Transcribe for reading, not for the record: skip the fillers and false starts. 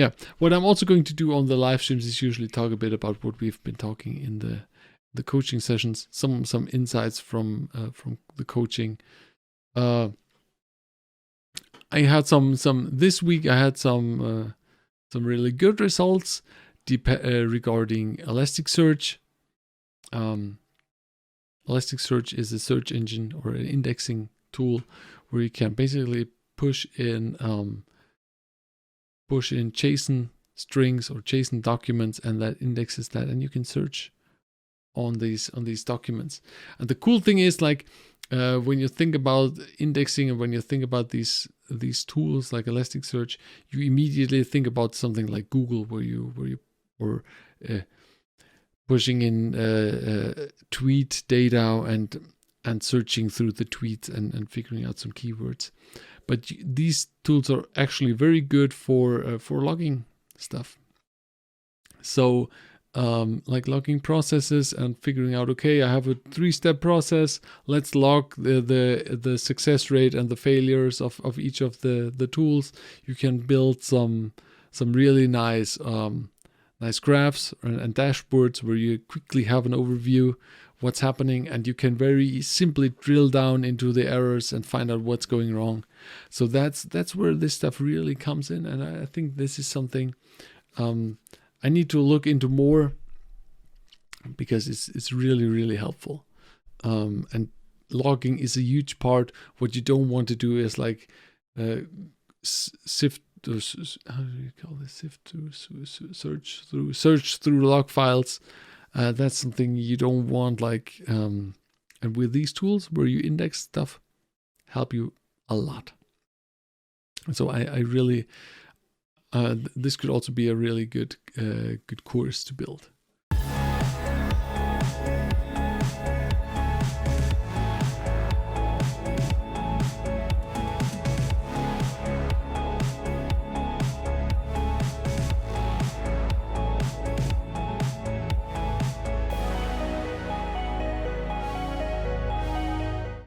yeah, what I'm also going to do on the live streams is usually talk a bit about what we've been talking in the coaching sessions, some insights from the coaching. I had some this week. I had some really good results regarding Elasticsearch. Elasticsearch is a search engine or an indexing tool where you can basically push in JSON strings or JSON documents, and that indexes that, and you can search on these documents. And the cool thing is, like, when you think about indexing and when you think about these tools like Elasticsearch, you immediately think about something like Google, where you pushing in tweet data and searching through the tweets and figuring out some keywords. But these tools are actually very good for logging stuff. So like logging processes and figuring out, okay, I have a 3-step process. Let's log the success rate and the failures of each of the tools. You can build some really nice graphs and dashboards where you quickly have an overview what's happening, and you can very simply drill down into the errors and find out what's going wrong. So that's where this stuff really comes in, and I think this is something I need to look into more, because it's really, really helpful. And logging is a huge part. What you don't want to do is like sift. How do you call this? Search through log files. That's something you don't want. Like, and with these tools where you index stuff, help you a lot. So I really, this could also be a really good course to build.